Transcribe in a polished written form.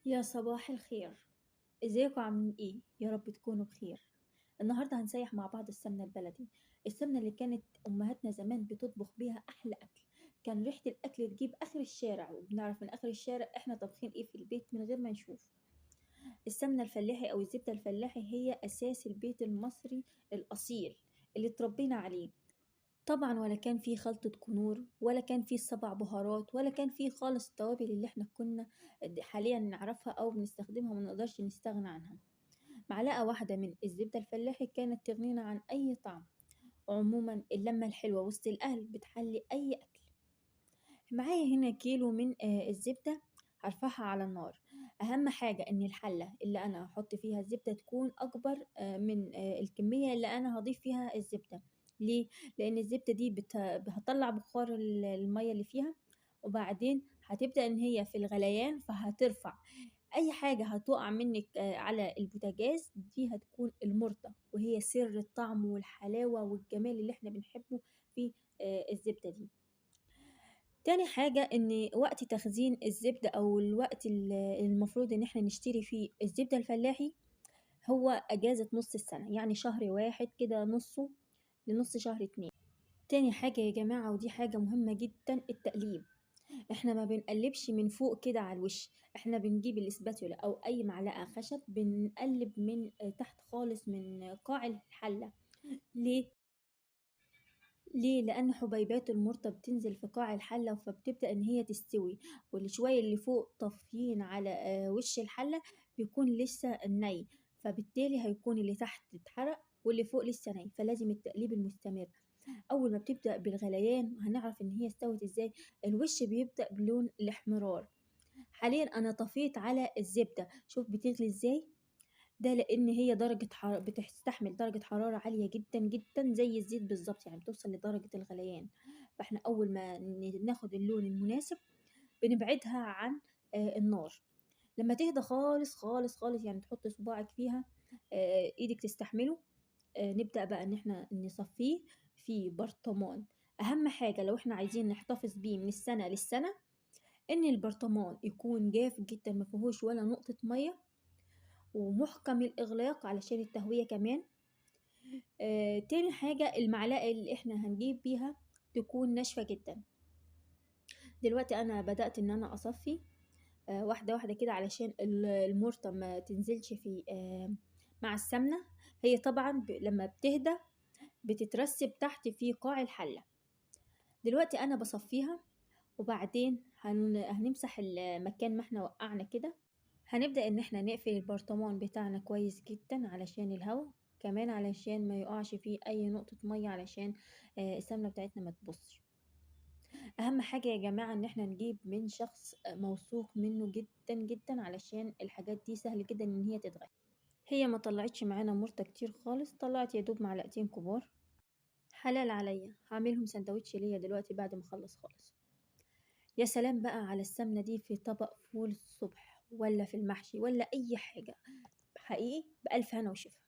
يا صباح الخير. ازيكم عاملين ايه؟ يا رب تكونوا بخير. النهارده هنسيح مع بعض السمنه البلدي، السمنه اللي كانت امهاتنا زمان بتطبخ بيها احلى اكل. كان ريحه الاكل تجيب اخر الشارع، وبنعرف من اخر الشارع احنا طابخين ايه في البيت من غير ما نشوف. السمنه الفلاحي او الزبده الفلاحي هي اساس البيت المصري الاصيل اللي اتربينا عليه. طبعا ولا كان فيه خلطة كنور، ولا كان فيه سبع بهارات، ولا كان فيه خالص التوابل اللي احنا كنا حاليا نعرفها او بنستخدمها وما نقدرش نستغنى عنها. معلقة واحدة من الزبدة الفلاحي كانت تغنينا عن اي طعم. عموما اللمة الحلوة وسط الاهل بتحلي اي اكل. معايا هنا كيلو من الزبدة، هرفعها على النار. اهم حاجة ان الحلة اللي انا هحط فيها الزبدة تكون اكبر من الكمية اللي انا هضيف فيها الزبدة. ليه؟ لان الزبدة دي هتطلع بخار المية اللي فيها، وبعدين هتبدأ ان هي في الغليان فهترفع. اي حاجة هتقع منك على البوتاجاز دي هتكون المرطة، وهي سر الطعم والحلاوة والجمال اللي احنا بنحبه في الزبدة دي. تاني حاجة إن وقت تخزين الزبدة أو الوقت المفروض إن احنا نشتري فيه الزبدة الفلاحي هو أجازة نص السنة، يعني شهر واحد كده نصه لنص شهر اتنين. تاني حاجة يا جماعة ودي حاجة مهمة جدا، التقليب. احنا ما بنقلبش من فوق كده على الوش، احنا بنجيب الاسباتولا أو أي معلقة خشب بنقلب من تحت خالص من قاع الحلة. ليه؟ ليه؟ لأن حبيبات المرطة بتنزل في قاع الحلة فبتبدأ إن هي تستوي، والشوية اللي فوق طافيين على وش الحلة بيكون لسه ني، فبالتالي هيكون اللي تحت اتحرق واللي فوق لسه ني، فلازم التقليب المستمر. أول ما بتبدأ بالغليان هنعرف إن هي استوت إزاي. الوش بيبدأ بلون الاحمرار. حاليا أنا طفيت على الزبدة، شوف بتغلي إزاي. ده لأن هي بتستحمل درجة حرارة عالية جدا جدا زي الزيت بالظبط، يعني بتوصل لدرجة الغليان. فاحنا أول ما ناخد اللون المناسب بنبعدها عن النار. لما تهدى خالص خالص خالص، يعني تحط صباعك فيها ايدك تستحمله. نبدأ بقى ان احنا نصفيه في برطمان. اهم حاجة لو احنا عايزين نحتفظ بيه من السنة للسنة ان البرطمان يكون جاف جدا ما فيهوش ولا نقطة مية، ومحكم الإغلاق علشان التهوية كمان. تاني حاجة المعلقة اللي احنا هنجيب بيها تكون ناشفة جدا. دلوقتي أنا بدأت إن أنا أصفي واحدة واحدة كده علشان المرطة ما تنزلش في مع السمنة. هي طبعا لما بتهدى بتترسب تحت في قاع الحلة. دلوقتي أنا بصفيها، وبعدين هنمسح المكان ما احنا وقعنا كده. هنبدأ ان احنا نقفل البرطمان بتاعنا كويس جدا علشان الهواء، كمان علشان ما يقعش فيه اي نقطة مية، علشان السمنة بتاعتنا ما تبصش. اهم حاجة يا جماعة ان احنا نجيب من شخص موثوق منه جدا جدا، علشان الحاجات دي سهل جدا ان هي تتغير. هي ما طلعتش معانا مرتة كتير خالص، طلعت يا دوب معلقتين كبار. حلال عليا، هعملهم سندوتش ليا دلوقتي بعد ما اخلص خالص. يا سلام بقى على السمنة دي في طبق فول الصبح، ولا في المحشي، ولا اي حاجة. حقيقي بألف هنا وشفا.